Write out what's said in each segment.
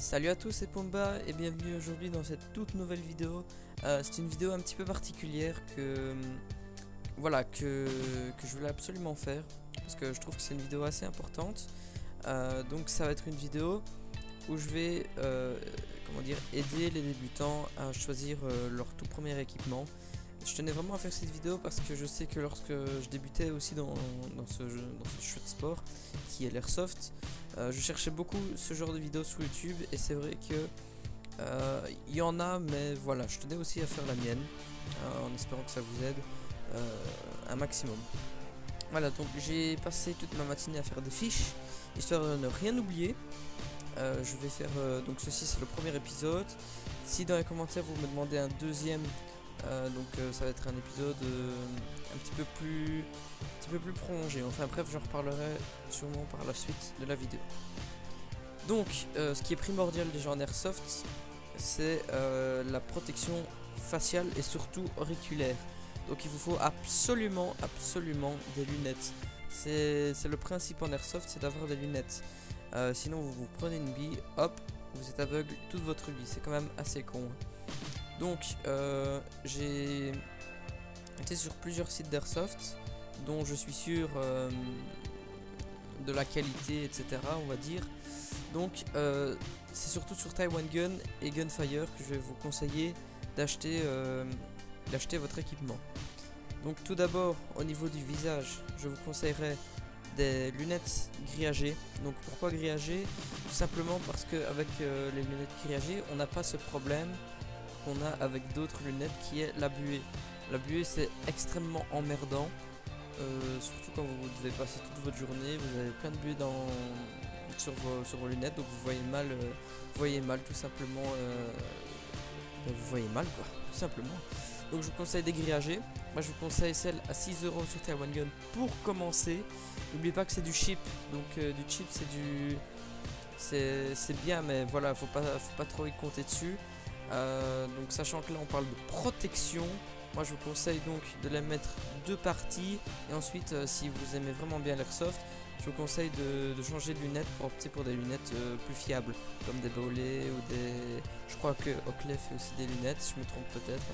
Salut à tous, c'est Pomba et bienvenue aujourd'hui dans cette toute nouvelle vidéo. C'est une vidéo un petit peu particulière que je voulais absolument faire parce que je trouve que c'est une vidéo assez importante. Donc ça va être une vidéo où je vais aider les débutants à choisir leur tout premier équipement. Je tenais vraiment à faire cette vidéo parce que je sais que lorsque je débutais aussi dans ce chouette sport qui est l'airsoft, je cherchais beaucoup ce genre de vidéos sur YouTube et c'est vrai que il y en a, mais voilà, je tenais aussi à faire la mienne en espérant que ça vous aide un maximum. Voilà, donc j'ai passé toute ma matinée à faire des fiches histoire de ne rien oublier. Je vais faire donc ceci, c'est le premier épisode. Si dans les commentaires vous me demandez un deuxième, ça va être un épisode un petit peu plus prolongé. Enfin bref, j'en reparlerai sûrement par la suite de la vidéo. Donc ce qui est primordial déjà en airsoft, c'est la protection faciale et surtout auriculaire. Donc il vous faut absolument des lunettes. C'est le principe en airsoft, c'est d'avoir des lunettes. Sinon vous prenez une bille, hop, vous êtes aveugle toute votre vie. C'est quand même assez con. Donc j'ai été sur plusieurs sites d'airsoft dont je suis sûr de la qualité, etc. on va dire. Donc c'est surtout sur Taiwan Gun et Gunfire que je vais vous conseiller d'acheter votre équipement. Donc tout d'abord au niveau du visage, je vous conseillerais des lunettes grillagées. Donc pourquoi grillagées? Tout simplement parce qu'avec les lunettes grillagées, on n'a pas ce problème qu'on a avec d'autres lunettes qui est la buée. La buée, c'est extrêmement emmerdant, surtout quand vous devez passer toute votre journée, vous avez plein de buée sur vos lunettes, donc vous voyez mal tout simplement, vous voyez mal quoi, tout simplement. Donc je vous conseille des grillagées. Moi je vous conseille celle à 6€ sur Taiwan Gun pour commencer. N'oubliez pas que c'est du chip, donc du chip c'est bien, mais voilà, faut pas trop y compter dessus. Donc sachant que là on parle de protection, moi je vous conseille donc de les mettre deux parties et ensuite si vous aimez vraiment bien l'airsoft, je vous conseille de changer de lunettes pour opter pour des lunettes plus fiables comme des Baolé ou des... Je crois que Oakley fait aussi des lunettes, je me trompe peut-être.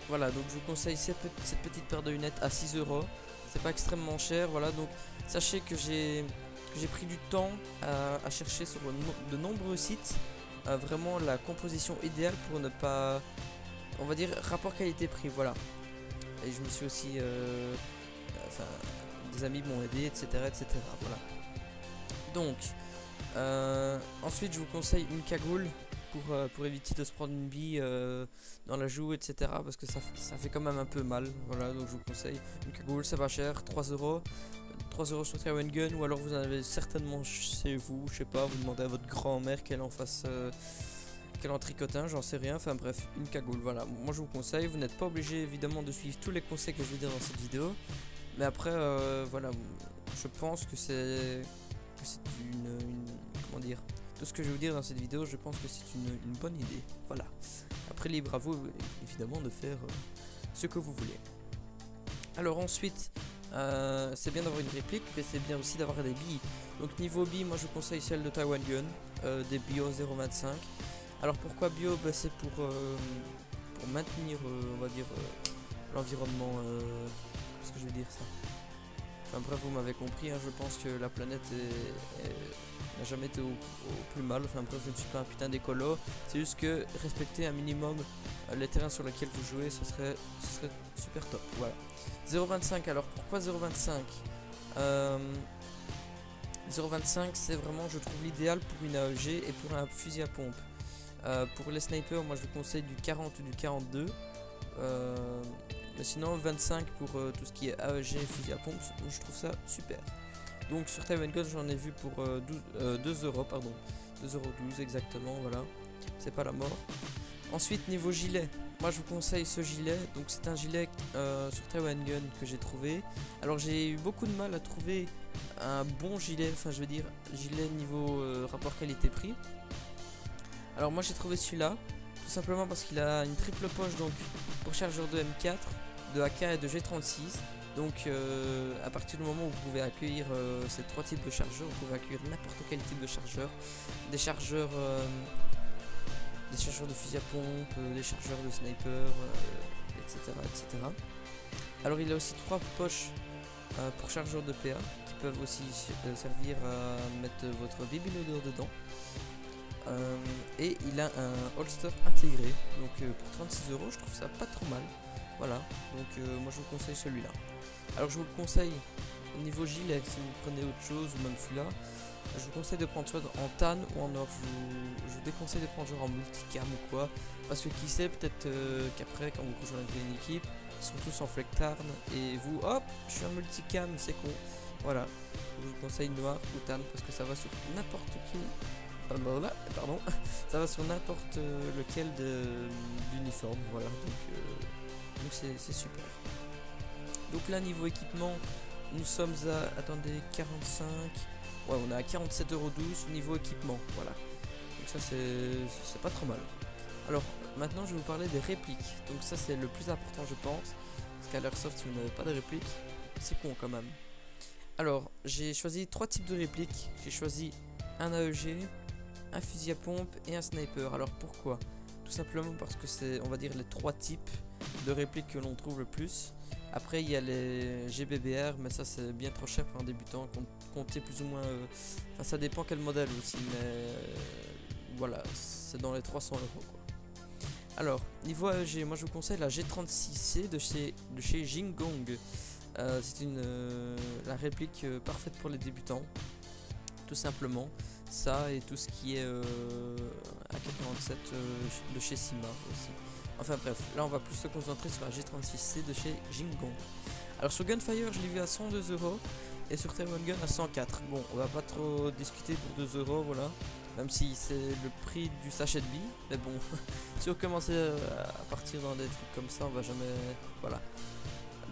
Voilà, donc je vous conseille cette petite paire de lunettes à 6€. C'est pas extrêmement cher, voilà, donc sachez que j'ai pris du temps à chercher sur de nombreux sites vraiment la composition idéale pour ne pas, on va dire, rapport qualité-prix, voilà. Et je me suis aussi des amis m'ont aidé, etc., voilà. Donc ensuite je vous conseille une cagoule pour éviter de se prendre une bille dans la joue, etc., parce que ça fait quand même un peu mal. Voilà, donc je vous conseille une cagoule, c'est pas cher, 3€ sur Taiwan Gun, ou alors vous en avez certainement chez vous, je sais pas, vous demandez à votre grand-mère qu'elle en fasse, qu'elle en tricote un, j'en sais rien, enfin bref, une cagoule, voilà. Moi je vous conseille, vous n'êtes pas obligé évidemment de suivre tous les conseils que je vais dire dans cette vidéo, mais après voilà, je pense que c'est comment dire, tout ce que je vais vous dire dans cette vidéo, je pense que c'est une bonne idée, voilà. Après libre à vous évidemment de faire ce que vous voulez. Alors ensuite, c'est bien d'avoir une réplique, mais c'est bien aussi d'avoir des billes. Donc niveau billes, moi je conseille celle de Taiwan Gun, des bio 0,25. Alors pourquoi bio? C'est pour maintenir, on va dire, l'environnement, qu'est-ce que je veux dire ça? Enfin bref, vous m'avez compris, hein, je pense que la planète n'a jamais été au plus mal. Enfin bref, je ne suis pas un putain d'écolo, c'est juste que respecter un minimum les terrains sur lesquels vous jouez, ce serait super top, voilà. 0,25, alors pourquoi 0,25? 0,25 c'est vraiment, je trouve, l'idéal pour une AEG et pour un fusil à pompe. Pour les snipers, moi je vous conseille du 40 ou du 42, mais sinon 25 pour tout ce qui est AEG et fusil à pompe, je trouve ça super. Donc sur Taiwan Gun j'en ai vu pour 2€, pardon, 2,12€ exactement, voilà, c'est pas la mort. Ensuite niveau gilet, moi je vous conseille ce gilet, donc c'est un gilet sur Taiwan Gun que j'ai trouvé. Alors j'ai eu beaucoup de mal à trouver un bon gilet, enfin je veux dire gilet niveau rapport qualité-prix. Alors moi j'ai trouvé celui-là, tout simplement parce qu'il a une triple poche, donc pour chargeur de M4, de AK et de G36. Donc à partir du moment où vous pouvez accueillir ces 3 types de chargeurs, vous pouvez accueillir n'importe quel type de chargeur, des chargeurs de fusil à pompe, des chargeurs de sniper, etc., etc. Alors il y a aussi 3 poches pour chargeurs de PA qui peuvent aussi servir à mettre votre baby loader dedans. Et il a un holster intégré, donc pour 36 euros je trouve ça pas trop mal. Voilà, donc moi je vous conseille celui-là. Alors je vous le conseille au niveau gilet, si vous prenez autre chose ou même celui-là, je vous conseille de prendre soit en tan ou en or. Je vous déconseille de prendre genre en multicam ou quoi, parce que qui sait, peut-être qu'après quand vous rejoindrez une équipe, ils sont tous en flectarn et vous, hop, je suis en multicam, c'est con. Voilà, je vous conseille noir ou tan parce que ça va sur n'importe qui. Pardon, ça va sur n'importe lequel d'uniforme, voilà, donc c'est super. Donc là niveau équipement, nous sommes à, attendez, 45, ouais on est à 47,12 € niveau équipement, voilà. Donc ça c'est pas trop mal. Alors maintenant je vais vous parler des répliques, donc ça c'est le plus important je pense, parce qu'à l'airsoft si vous n'avez pas de répliques, c'est con quand même. Alors j'ai choisi 3 types de répliques, j'ai choisi un AEG, un fusil à pompe et un sniper. Alors pourquoi? Tout simplement parce que c'est, on va dire, les 3 types de répliques que l'on trouve le plus. Après il y a les GBBR, mais ça c'est bien trop cher pour un débutant, comptez plus ou moins, enfin ça dépend quel modèle aussi, mais voilà, c'est dans les 300 € quoi. Alors niveau AEG, moi je vous conseille la G36C de chez Jingong. C'est la réplique parfaite pour les débutants, tout simplement. Ça et tout ce qui est AK-47 de chez Sima aussi. Enfin bref, là on va plus se concentrer sur la G36C de chez Jingong. Alors sur Gunfire je l'ai vu à 102 € et sur Taiwan Gun à 104. Bon, on va pas trop discuter pour 2 €, voilà. Même si c'est le prix du sachet de billes, mais bon, si on commence à partir dans des trucs comme ça, on va jamais... Voilà.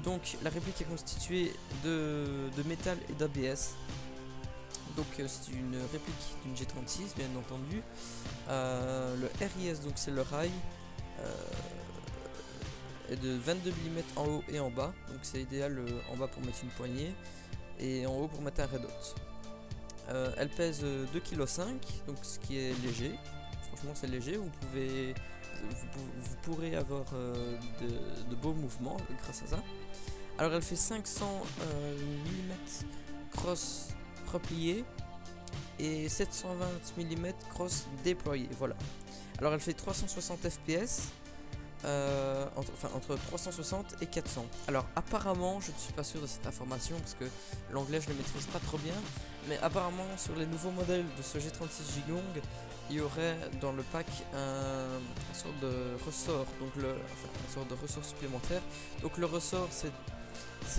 Donc la réplique est constituée de métal et d'ABS. Donc c'est une réplique d'une G36 bien entendu. Le RIS, donc c'est le rail, est de 22 mm en haut et en bas. Donc c'est idéal en bas pour mettre une poignée et en haut pour mettre un red hot. Elle pèse 2,5 kg, donc ce qui est léger. Franchement c'est léger, vous pourrez avoir de beaux mouvements grâce à ça. Alors elle fait 500 mm cross replié et 720 mm cross déployé, voilà. Alors elle fait 360 fps, entre 360 et 400. Alors apparemment, je ne suis pas sûr de cette information parce que l'anglais je le maîtrise pas trop bien, mais apparemment sur les nouveaux modèles de ce G36 Jingong, il y aurait dans le pack un sorte de ressort, donc un sorte de ressort supplémentaire. Donc le ressort c'est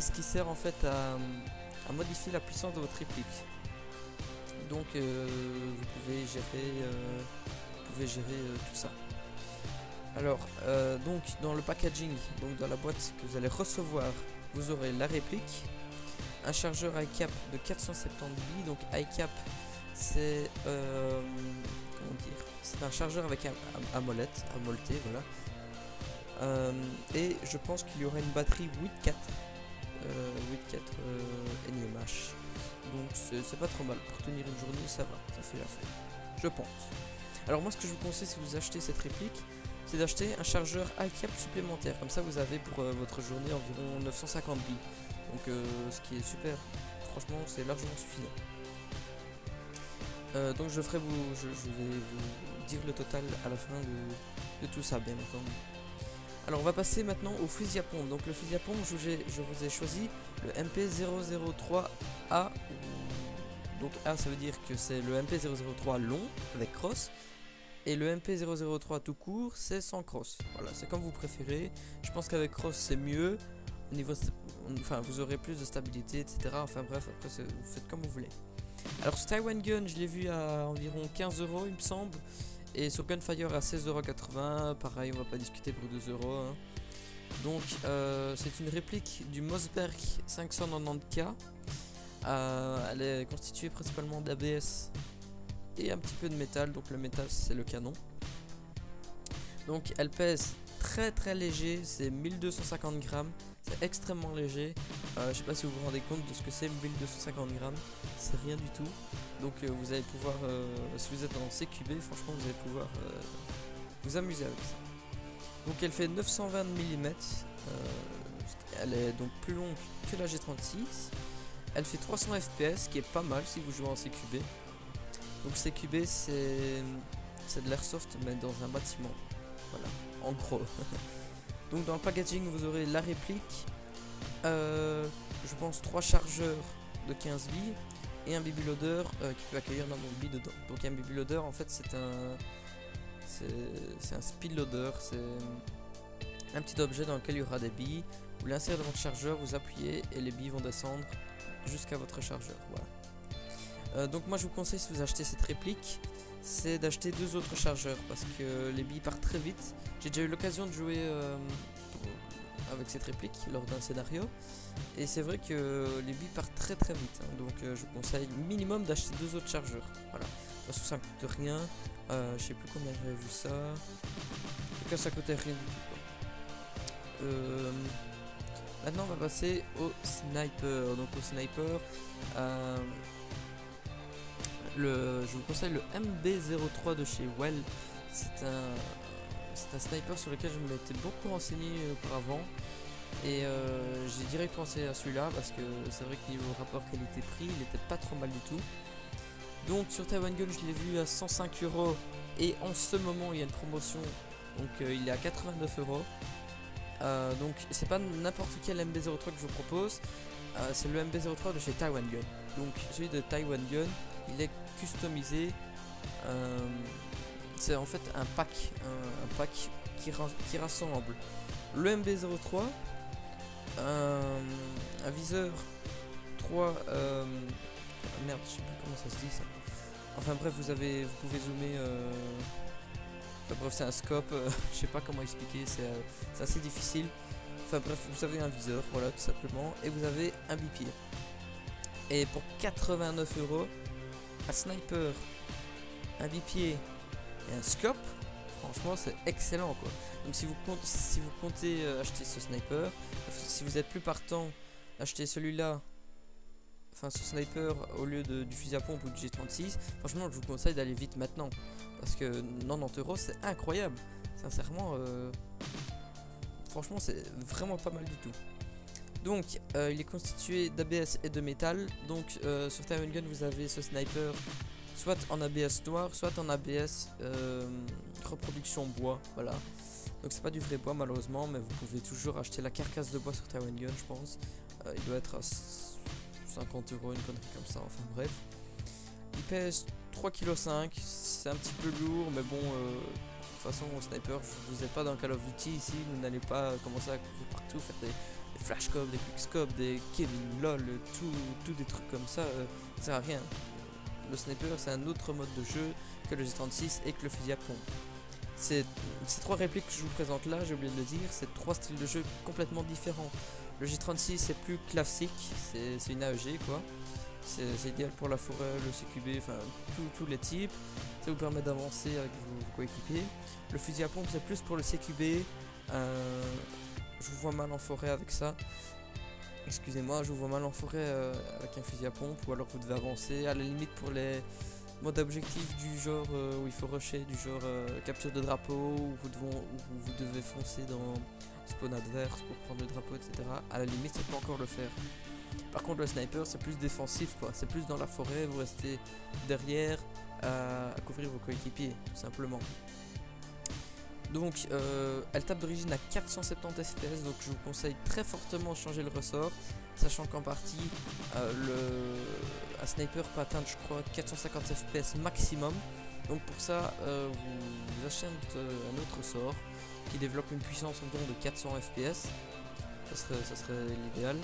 ce qui sert en fait à modifier la puissance de votre réplique. Donc vous pouvez gérer tout ça. Alors donc dans le packaging, donc dans la boîte que vous allez recevoir, vous aurez la réplique, un chargeur iCap de 470 billes. Donc iCap c'est comment dire, c'est un chargeur avec un molleté, voilà. Et je pense qu'il y aura une batterie 8.4 NIMH, donc c'est pas trop mal pour tenir une journée, ça va, ça fait l'affaire, je pense. Alors moi ce que je vous conseille si vous achetez cette réplique, c'est d'acheter un chargeur iCap supplémentaire, comme ça vous avez pour votre journée environ 950 billes, donc ce qui est super, franchement c'est largement suffisant. Donc je vais vous dire le total à la fin de tout ça, bien entendu. Alors on va passer maintenant au fusil à pompe. Donc le fusil à pompe, je vous ai choisi le MP003A. Donc A ça veut dire que c'est le MP003 long avec cross. Et le MP003 tout court c'est sans cross. Voilà, c'est comme vous préférez. Je pense qu'avec cross c'est mieux. Au niveau, enfin vous aurez plus de stabilité, etc. Enfin bref, après vous faites comme vous voulez. Alors sur Taiwan Gun je l'ai vu à environ 15 € il me semble. Et sur Gunfire à 16,80 €, pareil on va pas discuter pour 2 €. Hein. Donc c'est une réplique du Mossberg 590K. Elle est constituée principalement d'ABS et un petit peu de métal, donc le métal c'est le canon. Donc elle pèse très léger, c'est 1250 grammes, c'est extrêmement léger. Je sais pas si vous vous rendez compte de ce que c'est une build de 150 grammes, c'est rien du tout. Donc vous allez pouvoir, si vous êtes en CQB, franchement vous allez pouvoir vous amuser avec ça. Donc elle fait 920 mm, elle est donc plus longue que la G36. Elle fait 300 fps, ce qui est pas mal si vous jouez en CQB. Donc CQB c'est de l'airsoft mais dans un bâtiment, voilà, en gros. Donc dans le packaging vous aurez la réplique, je pense 3 chargeurs de 15 billes et un baby loader qui peut accueillir un nombre de billes dedans. Donc un baby loader en fait c'est un speed loader, c'est un petit objet dans lequel il y aura des billes. Vous l'insérez dans votre chargeur, vous appuyez et les billes vont descendre jusqu'à votre chargeur. Voilà. Donc moi je vous conseille, si vous achetez cette réplique, c'est d'acheter 2 autres chargeurs parce que les billes partent très vite. J'ai déjà eu l'occasion de jouer avec cette réplique lors d'un scénario et c'est vrai que les billes partent très vite, hein. Donc je vous conseille minimum d'acheter 2 autres chargeurs. Voilà, parce que ça ne coûte rien. Je sais plus combien j'avais vu ça. En tout cas ça coûtait rien du tout. Maintenant on va passer au sniper. Donc au sniper, je vous conseille le MB03 de chez Well. C'est un sniper sur lequel je m'étais beaucoup renseigné auparavant. Et j'ai direct pensé à celui-là parce que c'est vrai que niveau rapport qualité-prix, il était pas trop mal du tout. Donc sur Taiwan Gun, je l'ai vu à 105 € et en ce moment il y a une promotion, donc il est à 89 €. Donc c'est pas n'importe quel MB03 que je vous propose, c'est le MB03 de chez Taiwan Gun. Donc celui de Taiwan Gun, il est customisé, c'est en fait un pack qui rassemble le MB03, un viseur 3, merde, je sais plus comment ça se dit ça. Enfin bref, vous pouvez zoomer. Enfin bref, c'est un scope. Je sais pas comment expliquer. C'est assez difficile. Enfin bref, vous avez un viseur, voilà, tout simplement, et vous avez un bipied. Et pour 89 €, un sniper, un bipied et un scope, franchement, c'est excellent quoi. Donc si vous comptez acheter ce sniper, si vous êtes plus partant, acheter celui-là. Enfin ce sniper au lieu du fusil à pompe ou du G36, franchement je vous conseille d'aller vite maintenant parce que 90 € c'est incroyable, sincèrement, franchement c'est vraiment pas mal du tout. Donc il est constitué d'ABS et de métal. Donc sur Taiwan Gun vous avez ce sniper soit en ABS noir, soit en ABS reproduction bois, voilà. Donc c'est pas du vrai bois malheureusement, mais vous pouvez toujours acheter la carcasse de bois sur Taiwan Gun, je pense. Il doit être à 50 €, une connerie comme ça, enfin bref. Il pèse 3,5 kg, c'est un petit peu lourd, mais bon, de toute façon, au sniper, vous n'êtes pas dans Call of Duty ici, vous n'allez pas commencer à courir partout, faire des flashcopes, des quickscopes, des Kevin LOL, tout des trucs comme ça, ça sert à rien. Le sniper, c'est un autre mode de jeu que le G36 et que le fusil à pompe. Ces 3 répliques que je vous présente là, j'ai oublié de le dire, c'est 3 styles de jeu complètement différents. Le G36 c'est plus classique, c'est une AEG quoi. C'est idéal pour la forêt, le CQB, enfin tous les types. Ça vous permet d'avancer avec vos coéquipiers. Le fusil à pompe c'est plus pour le CQB. Je vous vois mal en forêt avec ça. Excusez-moi, je vous vois mal en forêt avec un fusil à pompe, ou alors vous devez avancer. À la limite pour les modes objectifs du genre où il faut rusher, du genre capture de drapeau, où vous devez foncer dans spawn adverse pour prendre le drapeau, etc. À la limite ça peut encore le faire. Par contre le sniper c'est plus défensif quoi, c'est plus dans la forêt, vous restez derrière à couvrir vos coéquipiers tout simplement. Donc elle tape d'origine à 470 fps, donc je vous conseille très fortement de changer le ressort, sachant qu'en partie un sniper peut atteindre je crois 450 fps maximum. Donc pour ça vous achetez un autre sort qui développe une puissance environ de 400 fps, ça serait l'idéal.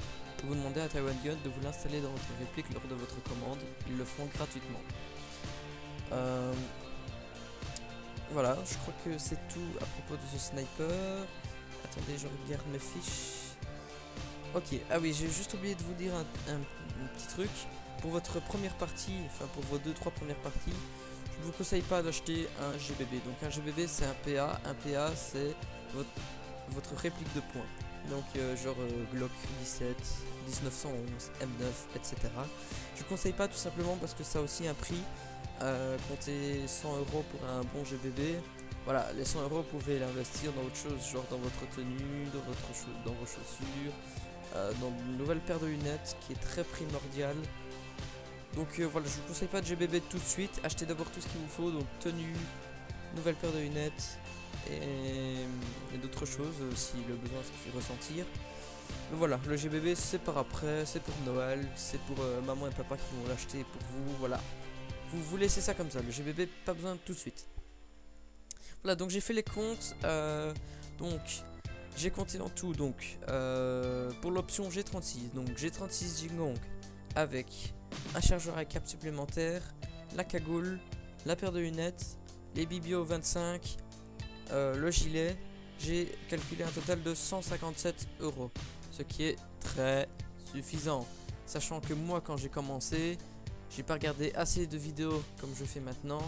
Vous demandez à Taiwan Gun de vous l'installer dans votre réplique lors de votre commande, ils le font gratuitement. Voilà, je crois que c'est tout à propos de ce sniper. Attendez, je regarde mes fiches. Ok, ah oui, j'ai juste oublié de vous dire un petit truc. Pour votre première partie, enfin pour vos 2-3 premières parties, je ne vous conseille pas d'acheter un GBB. Donc un GBB c'est un PA c'est votre réplique de points. donc genre Glock 17, 1911, M9, etc. Je conseille pas tout simplement parce que ça a aussi un prix. Comptez 100 € pour un bon GBB. Voilà, les 100 € vous pouvez l'investir dans autre chose, genre dans votre tenue, dans vos chaussures, dans une nouvelle paire de lunettes qui est très primordiale. Donc voilà, je vous conseille pas de GBB tout de suite. Achetez d'abord tout ce qu'il vous faut, donc tenue, nouvelle paire de lunettes et d'autres choses si le besoin se fait ressentir. Mais voilà, le GBB c'est par après, c'est pour Noël, c'est pour maman et papa qui vont l'acheter pour vous. Voilà, vous laissez ça comme ça. Le GBB, pas besoin tout de suite. Voilà, donc j'ai fait les comptes. Donc j'ai compté en tout. Donc pour l'option G36, donc G36 Jingong avec un chargeur à câble supplémentaire, la cagoule, la paire de lunettes, les Bibio 25, le gilet, j'ai calculé un total de 157 €, ce qui est très suffisant, sachant que moi quand j'ai commencé, j'ai pas regardé assez de vidéos comme je fais maintenant.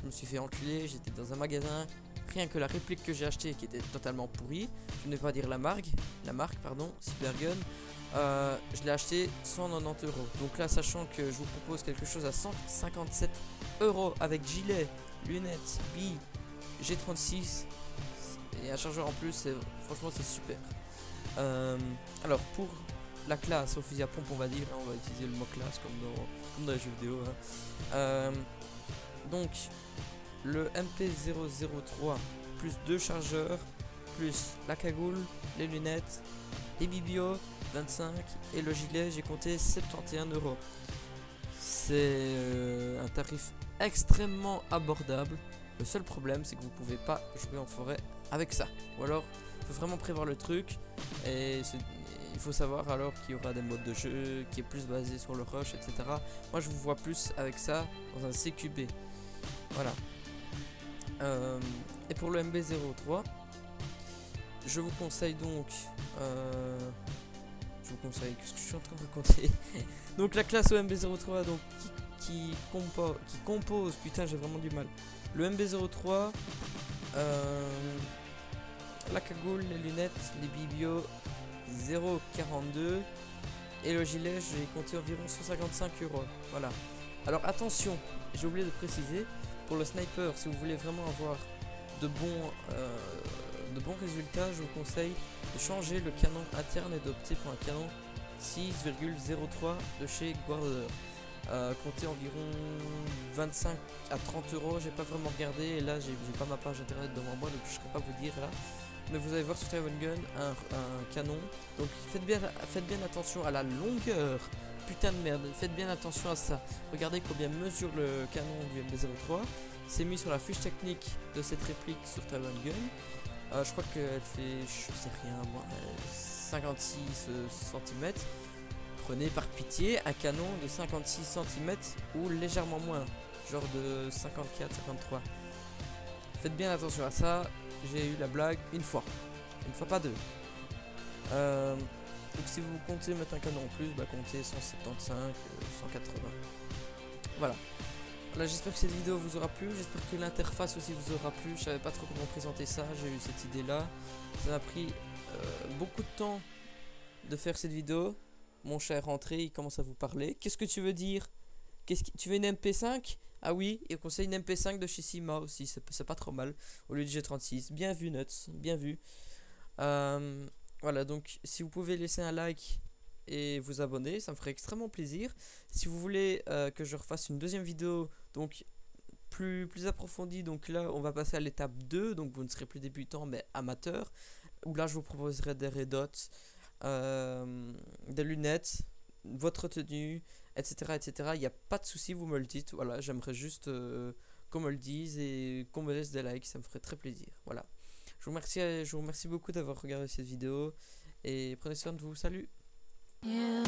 Je me suis fait enculer, j'étais dans un magasin, rien que la réplique que j'ai achetée qui était totalement pourrie, je ne vais pas dire la marque pardon, Cybergun, je l'ai acheté 190 €. Donc là, sachant que je vous propose quelque chose à 157 € avec gilet, lunettes, billes, G36 et un chargeur en plus, franchement c'est super. Alors pour la classe au fusil à pompe, on va dire, on va utiliser le mot classe comme dans les jeux vidéo. Donc le MP003 plus 2 chargeurs plus la cagoule, les lunettes, les Bibio 25 et le gilet, j'ai compté 71 €. C'est un tarif extrêmement abordable. Le seul problème c'est que vous pouvez pas jouer en forêt avec ça, ou alors il faut vraiment prévoir le truc et il faut savoir alors qu'il y aura des modes de jeu qui est plus basé sur le rush, etc. Moi je vous vois plus avec ça dans un CQB. Voilà. Et pour le MB03, je vous conseille donc qu'est-ce que je suis en train de raconter. Donc la classe au MB03 donc qui compose, putain j'ai vraiment du mal, le MB03, la cagoule, les lunettes, les Bibio 0,42 et le gilet, j'ai compté environ 155 €. Voilà. Alors attention, j'ai oublié de préciser, pour le sniper, si vous voulez vraiment avoir de bons résultats, je vous conseille de changer le canon interne et d'opter pour un canon 6,03 de chez Guarder. Comptez environ 25 à 30 €, j'ai pas vraiment regardé et là j'ai pas ma page internet devant moi donc je ne saurais pas vous dire là, mais vous allez voir sur Taiwan Gun un canon, donc faites bien attention à la longueur, putain de merde, faites bien attention à ça. Regardez combien mesure le canon du MB03, c'est mis sur la fiche technique de cette réplique sur Taiwan Gun. Je crois qu'elle fait, je sais rien moi, 56 cm. Prenez par pitié un canon de 56 cm ou légèrement moins, genre de 54-53. Faites bien attention à ça, j'ai eu la blague une fois pas deux. Donc si vous comptez mettre un canon en plus, bah comptez 175, 180. Voilà. Voilà, j'espère que cette vidéo vous aura plu, j'espère que l'interface aussi vous aura plu. Je savais pas trop comment présenter ça, j'ai eu cette idée là. Ça m'a pris beaucoup de temps de faire cette vidéo. Mon chat est rentré, il commence à vous parler. Qu'est-ce que tu veux dire? Tu veux une MP5? Ah oui, il conseille une MP5 de chez Sima aussi, c'est pas trop mal, au lieu de G36. Bien vu Nuts, bien vu. Voilà, donc si vous pouvez laisser un like et vous abonner, ça me ferait extrêmement plaisir. Si vous voulez que je refasse une deuxième vidéo, donc plus approfondie, donc là on va passer à l'étape 2, donc vous ne serez plus débutant mais amateur, où là je vous proposerai des red dots, des lunettes, votre tenue, etc. Il n'y a pas de souci, vous me le dites. Voilà, j'aimerais juste qu'on me le dise et qu'on me laisse des likes, ça me ferait très plaisir. Voilà, je vous remercie beaucoup d'avoir regardé cette vidéo et prenez soin de vous. Salut. Yeah.